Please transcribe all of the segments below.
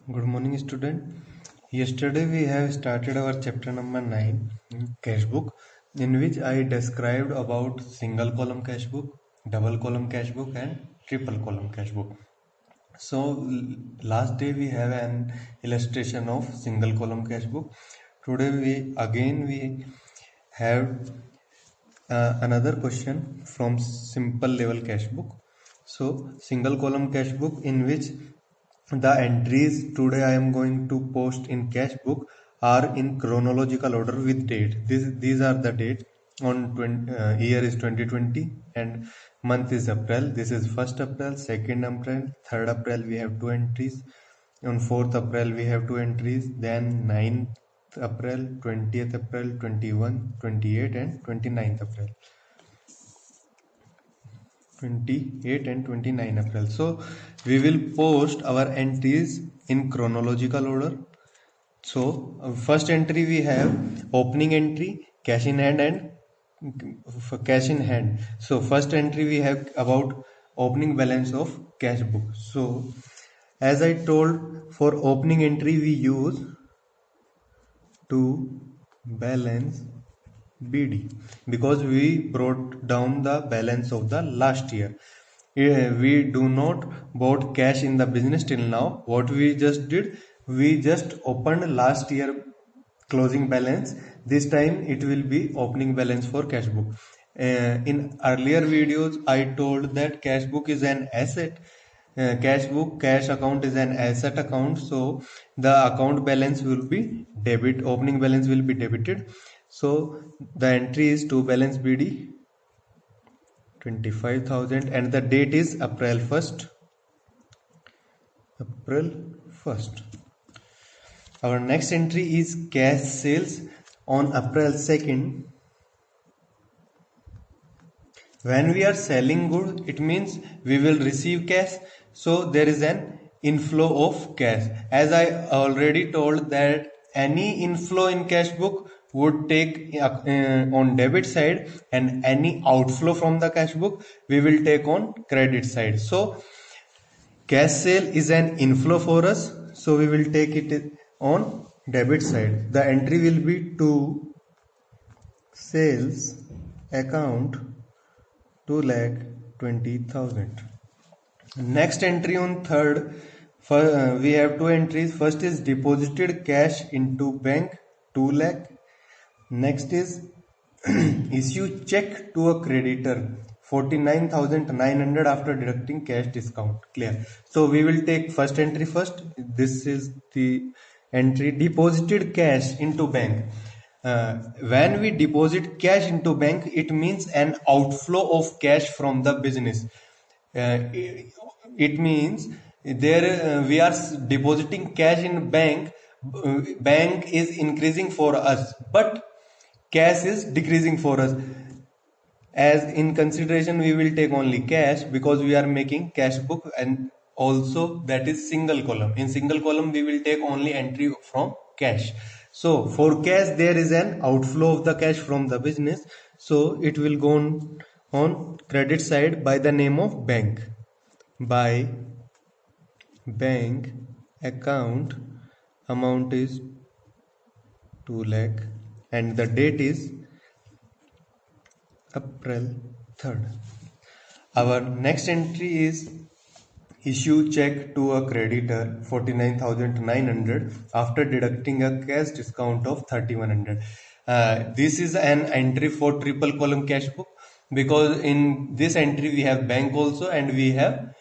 Good morning, student. Yesterday we have started our chapter number 9, cash book, in which I described about single column cash book, double column cash book, and triple column cash book. So last day we have an illustration of single column cash book. Today we have another question from simple level cash book. So single column cash book, in which the entries today I am going to post in cash book are in chronological order with date. These are the date. On year is 2020 and month is April. This is 1st April, 2nd April, 3rd April we have two entries. On 4th April we have two entries. Then 9th April, 20th April, 21, 28 and 29th April. 28 and 29 April. So we will post our entries in chronological order. So first entry we have opening entry, cash in hand and cash in hand. So first entry we have about opening balance of cash book. So as I told, for opening entry we use to balance BD because we brought down the balance of the last year. We do not bought cash in the business till now. What we just did, we just opened last year closing balance. This time it will be opening balance for cash book. In earlier videos I told that cash book is an asset. Cash account is an asset account, so the account balance will be opening balance will be debited. So the entry is to balance BD 25,000 and the date is April 1st. Our next entry is cash sales on April 2nd. When we are selling good, it means we will receive cash. So there is an inflow of cash. As I already told that any inflow in cash book would take on debit side, and any outflow from the cash book we will take on credit side. So cash sale is an inflow for us, so we will take it on debit side. The entry will be to sales account 2,20,000. Next entry on third, we have two entries. First is deposited cash into bank 2 lakh. Next is issue check to a creditor 49,900 after deducting cash discount. Clear? So we will take first entry first. This is the entry deposited cash into bank. When we deposit cash into bank, it means an outflow of cash from the business. It means there we are depositing cash in bank. Bank is increasing for us, but cash is decreasing for us. As in consideration we will take only cash because we are making cash book, and also that is single column. In single column we will take only entry from cash. So for cash there is an outflow of the cash from the business, so it will go on credit side by the name of bank. By bank account amount is 2 lakh and the date is April 3rd. Our next entry is issue check to a creditor 49,900 after deducting a cash discount of 3,100. This is an entry for triple column cash book because in this entry we have bank also and we have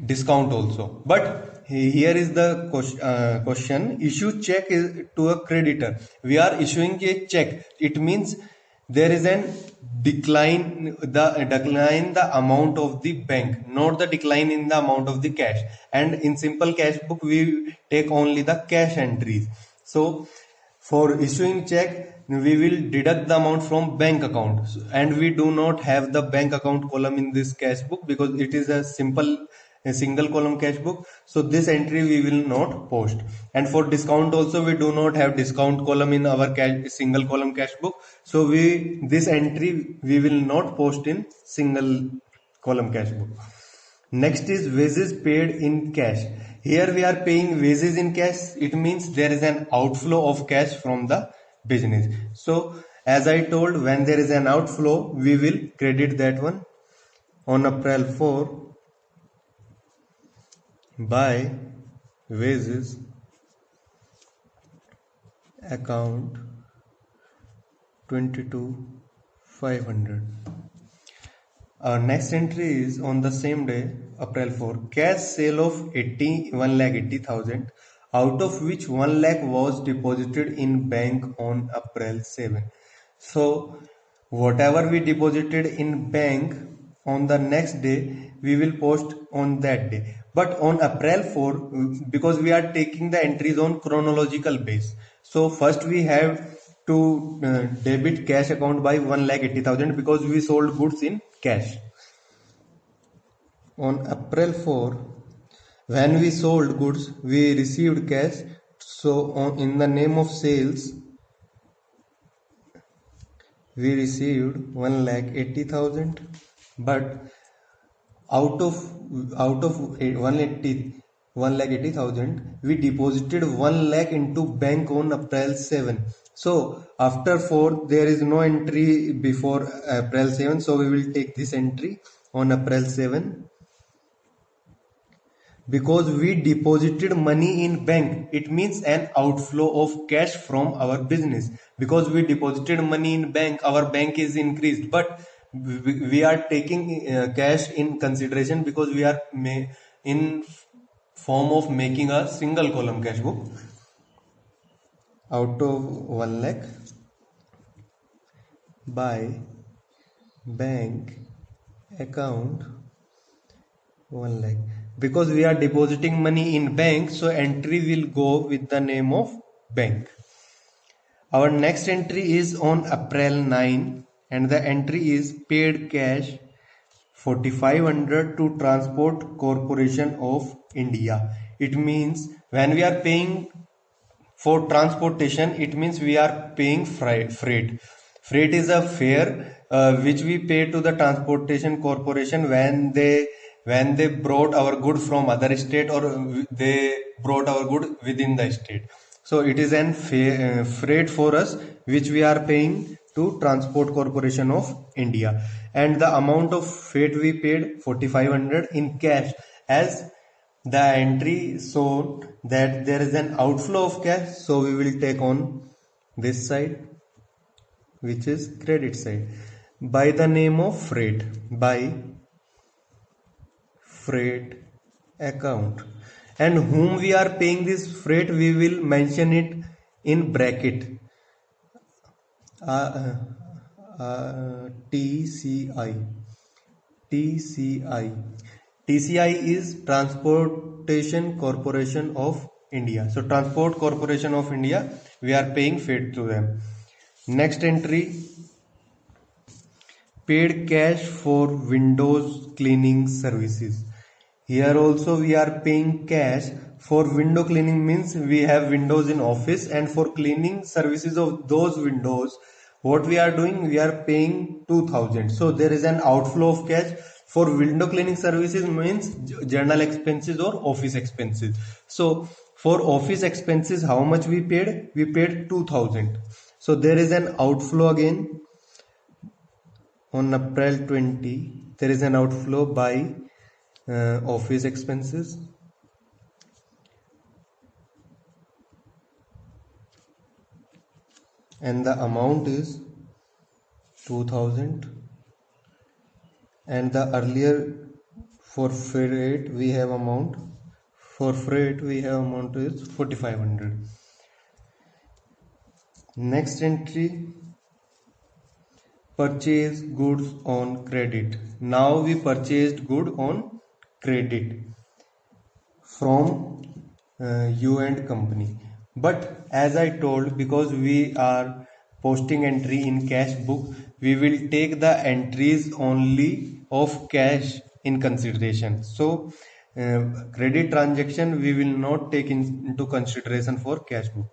discount also. But here is the question. Issue check is to a creditor. We are issuing a check. It means there is an decline the amount of the bank, not the decline in the amount of the cash. And in simple cash book we take only the cash entries. So for issuing check we will deduct the amount from bank account, and we do not have the bank account column in this cash book because it is a single column cash book. So this entry we will not post. And for discount also we do not have discount column in our single column cash book, so this entry we will not post in single column cash book. Next is wages paid in cash. Here we are paying wages in cash. It means there is an outflow of cash from the business. So as I told, when there is an outflow, we will credit that one. On April 4, by wages account 22,500. Our next entry is on the same day, April 4, cash sale of 1,80,000, out of which 1 lakh was deposited in bank on April 7. So whatever we deposited in bank on the next day, we will post on that day. But on April 4, because we are taking the entries on chronological base, so first we have to debit cash account by 1,80,000 because we sold goods in cash. On April 4, when we sold goods, we received cash. So in the name of sales, we received 1,80,000, but out of 1,80,000, we deposited 1 lakh into bank on April 7. So after 4, there is no entry before April 7. So we will take this entry on April 7. Because we deposited money in bank, it means an outflow of cash from our business. Because we deposited money in bank, our bank is increased, but we are taking cash in consideration because we are in form of making a single column cash book. Out of 1 lakh by bank account 1 lakh. Because we are depositing money in bank, so entry will go with the name of bank. Our next entry is on April 9, and the entry is paid cash 4,500 to Transport Corporation of India. It means when we are paying for transportation, it means we are paying freight. Freight is a fare which we pay to the Transportation Corporation when they brought our good from other state or they brought our good within the state. So it is an freight for us which we are paying to Transport Corporation of India, and the amount of freight we paid 4,500 in cash, as the entry showed that there is an outflow of cash, so we will take on this side, which is credit side, by the name of freight, by freight account. And whom we are paying this freight, we will mention it in bracket, TCI. TCI is Transportation Corporation of India. So Transport Corporation of India, we are paying freight to them. Next entry, paid cash for windows cleaning services. Here also we are paying cash for window cleaning, means we have windows in office, and for cleaning services of those windows, what we are doing, we are paying 2,000. So there is an outflow of cash. For window cleaning services means general expenses or office expenses. So for office expenses, how much we paid? We paid 2,000. So there is an outflow again. On April 20, there is an outflow by office expenses. And the amount is 2,000. And the earlier for freight we have amount. For freight we have amount is 4,500. Next entry, purchase goods on credit. Now we purchased good on credit from you and company. But as I told, because we are posting entry in cash book, we will take the entries only of cash in consideration. So credit transaction we will not take into consideration for cash book.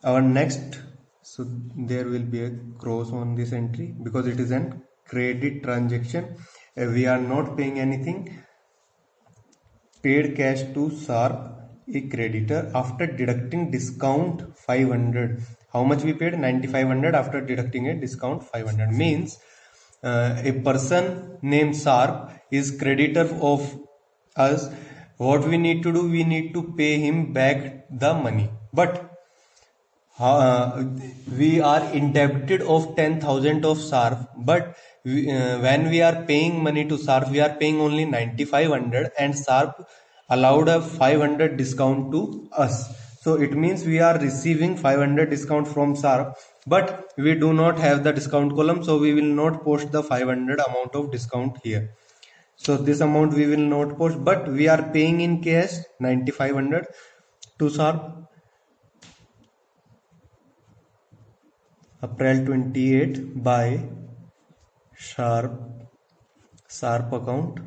Our next, so there will be a cross on this entry because it is an credit transaction. We are not paying anything. paid cash to Sharp, a creditor, after deducting discount 500. How much we paid? 9500 after deducting a discount 500. Means a person named Sharp is creditor of us. What we need to do? We need to pay him back the money. But we are indebted of 10,000 of Sharp, but when we are paying money to Sharp, we are paying only 9500, and Sharp allowed a 500 discount to us. So it means we are receiving 500 discount from Sharp, but we do not have the discount column, so we will not post the 500 amount of discount here. So this amount we will not post, but we are paying in cash 9500 to Sharp. April 28 by Sharp account.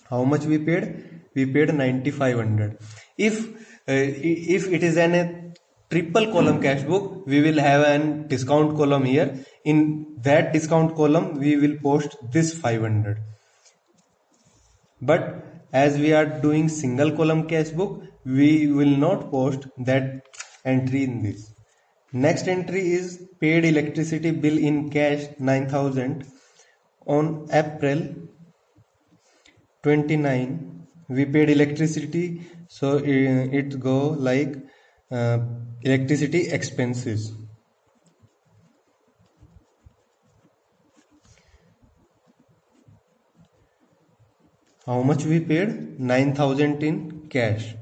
How much we paid? We paid 9500. If it is a triple column cash book, we will have an discount column here. In that discount column, we will post this 500. But as we are doing single column cash book, we will not post that entry in this. Next entry is paid electricity bill in cash 9000 on April 29. We paid electricity, so it go like electricity expenses. How much we paid? 9000 in cash.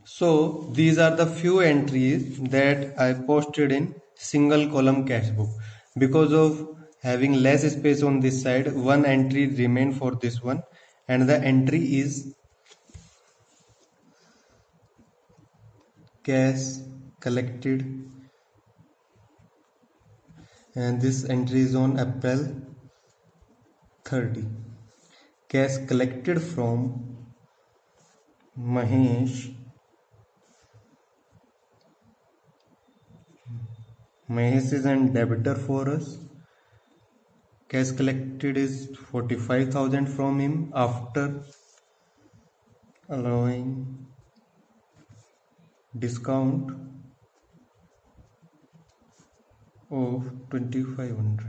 So these are the few entries that I posted in single column cash book. Because of having less space on this side, one entry remained for this one, and the entry is cash collected, and this entry is on April 30. Cash collected from Mahesh. Mahesh is an debitor for us. Cash collected is 45,000 from him after allowing discount of 2500.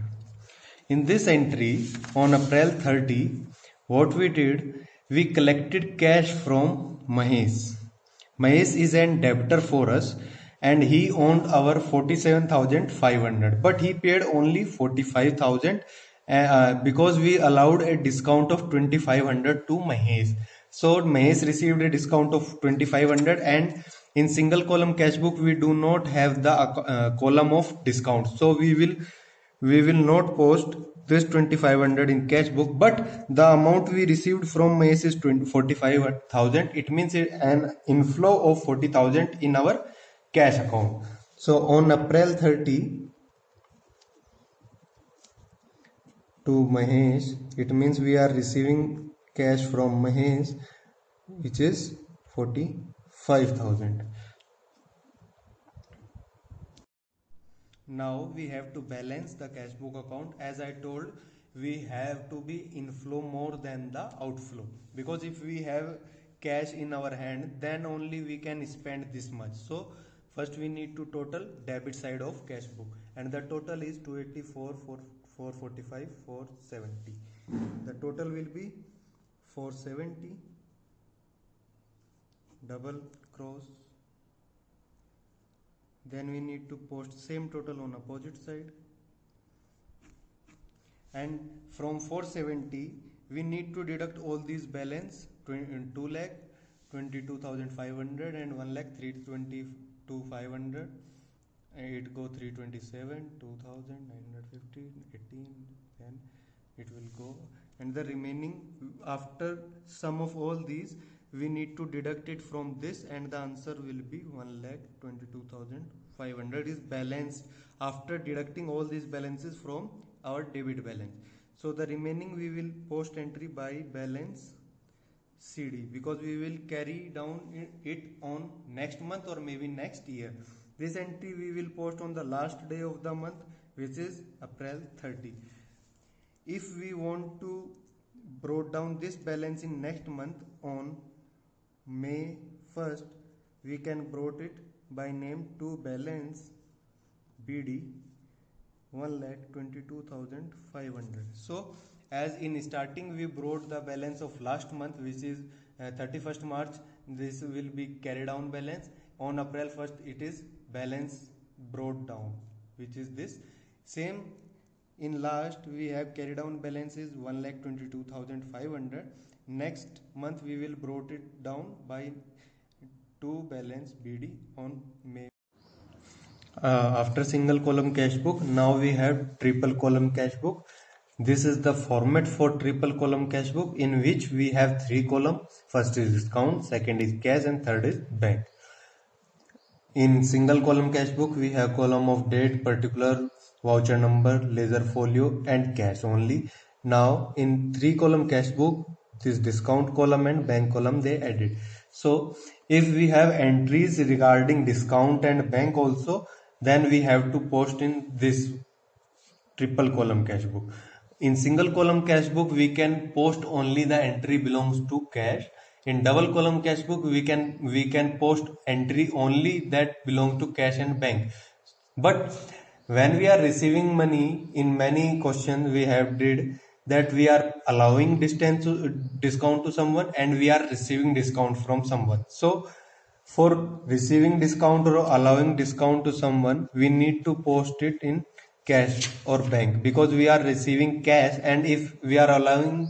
In this entry on April 30, what we did, we collected cash from Mahesh. Mahesh is an debtor for us, and he owned our 47,500, but he paid only 45,000 because we allowed a discount of 2500 to Mahesh. So Mahesh received a discount of 2500, and in single column cash book we do not have the column of discount, so we will not post this 2500 in cash book, but the amount we received from Mahesh is 45,000. It means an inflow of 40,000 in our cash account. So on April 30 to Mahesh, it means we are receiving cash from Mahesh, which is 45,000. Now we have to balance the cash book account. As I told, we have to be inflow more than the outflow, because if we have cash in our hand, then only we can spend this much. So first we need to total debit side of cash book, and the total is 284, 445, 470. The total will be 470, double cross. Then we need to post same total on opposite side, and from 470 we need to deduct all these balance 2 lakh 22,500 and 1 lakh 322,500. It go 327, 2,950, 18, then it will go, and the remaining, after sum of all these, we need to deduct it from this, and the answer will be 1,22,500 is balanced after deducting all these balances from our debit balance. So the remaining we will post entry by balance CD, because we will carry down it on next month or maybe next year. This entry we will post on the last day of the month, which is April 30. If we want to brought down this balance in next month, on May 1st, we can brought it by name to balance BD 1,22,500. So as in starting we brought the balance of last month, which is 31st March, this will be carried down balance. On April 1st it is balance brought down, which is this. Same in last we have carried down balance is 1,22,500. Next month we will brought it down by to balance BD on May. After single column cash book, now we have triple column cash book. This is the format for triple column cash book, in which we have three columns. First is discount, second is cash, and third is bank. In single column cash book, we have column of date, particular, voucher number, ledger folio, and cash only. Now in three column cash book, this discount column and bank column they added. So if we have entries regarding discount and bank also, then we have to post in this triple column cash book. In single column cash book we can post only the entry belongs to cash. In double column cash book we can post entry only that belong to cash and bank. But when we are receiving money, in many questions we have did that we are allowing discount to someone and we are receiving discount from someone. So for receiving discount or allowing discount to someone, we need to post it in cash or bank, because we are receiving cash, and if we are allowing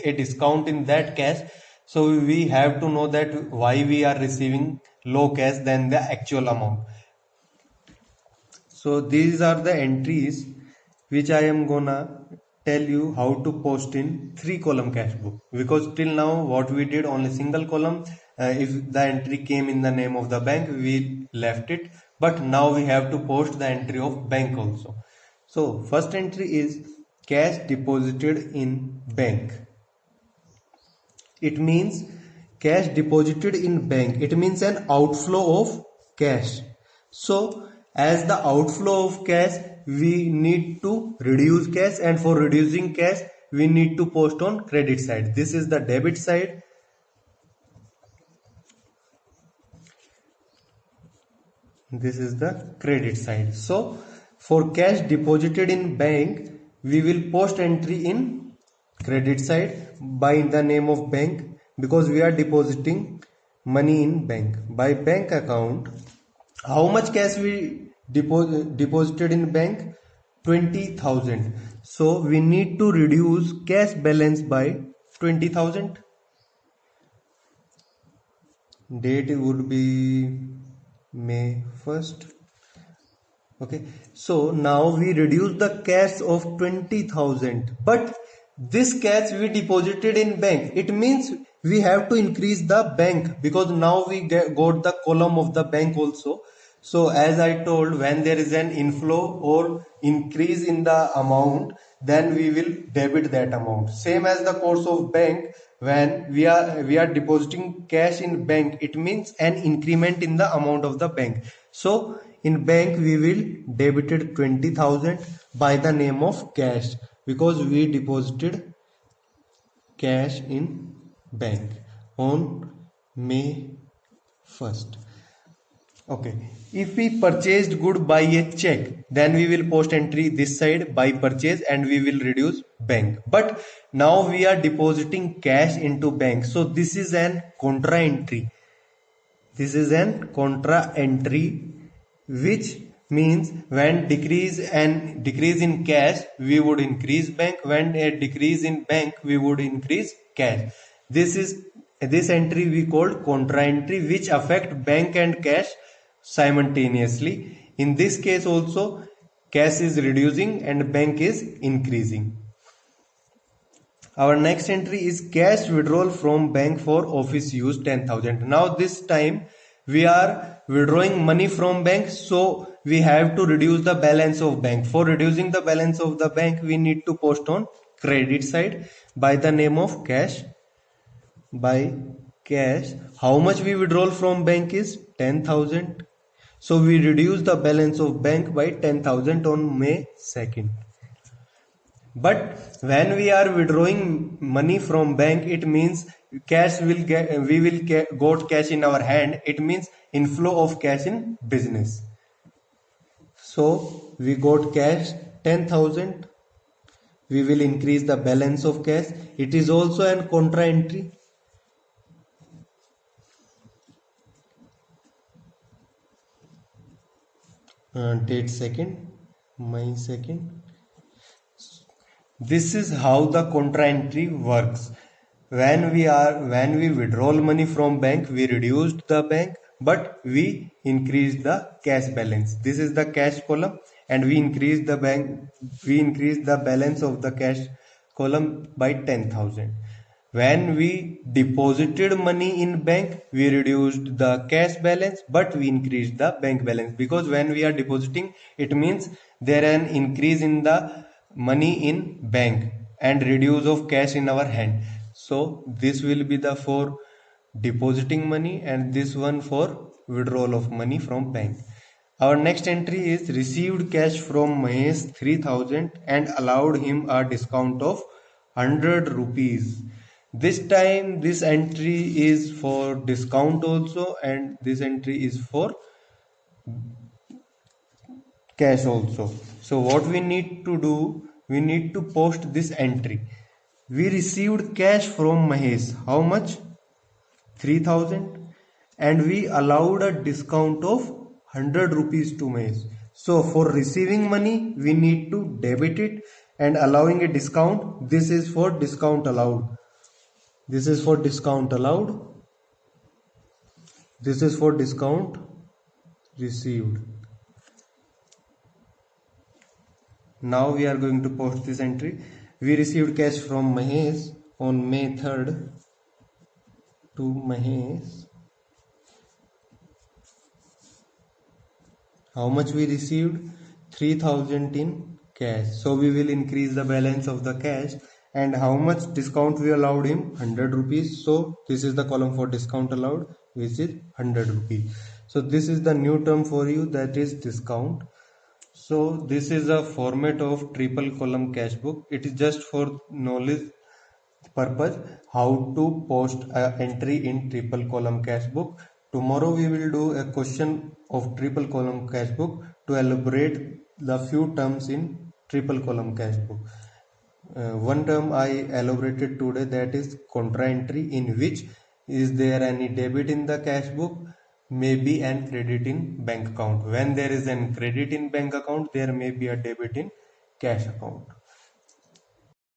a discount in that cash, so we have to know that why we are receiving low cash than the actual amount. So these are the entries which I am gonna tell you how to post in three column cash book, because till now what we did only single column. If the entry came in the name of the bank, we left it, but now we have to post the entry of bank also. So first entry is cash deposited in bank. It means cash deposited in bank. It means an outflow of cash. So as the outflow of cash, we need to reduce cash, and for reducing cash, we need to post on credit side. This is the debit side. This is the credit side. So for cash deposited in bank, we will post entry in credit side by the name of bank, because we are depositing money in bank. By bank account, how much cash we deposited in bank? 20,000. So we need to reduce cash balance by 20,000. Date would be May 1st. Okay, so now we reduce the cash of 20,000, but this cash we deposited in bank. It means we have to increase the bank, because now we got the column of the bank also. So as I told, when there is an inflow or increase in the amount, then we will debit that amount. Same as the course of bank, when we are depositing cash in bank, it means an increment in the amount of the bank. So in bank we will debited 20,000 by the name of cash, because we deposited cash in bank on May 1st. Okay, if we purchased good by a check, then we will post entry this side by purchase and we will reduce bank. But now we are depositing cash into bank, so this is an contra entry. This is an contra entry, which means when decrease in cash, we would increase bank. When a decrease in bank, we would increase cash. This entry we called contra entry, which affect bank and cash simultaneously. In this case also, cash is reducing and bank is increasing. Our next entry is cash withdrawal from bank for office use 10,000. Now this time we are withdrawing money from bank, so we have to reduce the balance of bank. For reducing the balance of the bank, we need to post on credit side by the name of cash. By cash, how much we withdraw from bank is 10,000. So we reduce the balance of bank by 10,000 on May 2nd. But when we are withdrawing money from bank, it means cash will get, we will get, got cash in our hand. It means inflow of cash in business. So we got cash 10,000. We will increase the balance of cash. It is also an contra entry. Date second, May 2nd. This is how the contra entry works. When we withdraw money from bank, we reduced the bank, but we increased the cash balance. This is the cash column, and we increased the balance of the cash column by 10,000. When we deposited money in bank, we reduced the cash balance, but we increased the bank balance, because when we are depositing, it means there is an increase in the money in bank and reduce of cash in our hand. So this will be the for depositing money, and this one for withdrawal of money from bank. Our next entry is received cash from Mahesh 3,000 and allowed him a discount of 100 rupees. This time this entry is for discount also, and this entry is for cash also. So what we need to do, we need to post this entry. We received cash from Mahesh. How much? 3,000, and we allowed a discount of 100 rupees to Mahesh. So for receiving money, we need to debit it, and allowing a discount, this is for discount allowed. This is for discount allowed. This is for discount received. Now we are going to post this entry. We received cash from Mahesh on May 3rd to Mahesh. How much we received? 3,000 in cash. So we will increase the balance of the cash. And how much discount we allowed him? 100 rupees. So this is the column for discount allowed, which is 100 rupees. So this is the new term for you, that is discount. So this is a format of triple column cash book. It is just for knowledge purpose how to post an entry in triple column cash book. Tomorrow we will do a question of triple column cash book to elaborate the few terms in triple column cash book. One term I elaborated today, that is contra entry, in which is there any debit in the cash book, maybe an credit in bank account. When there is an credit in bank account, there may be a debit in cash account.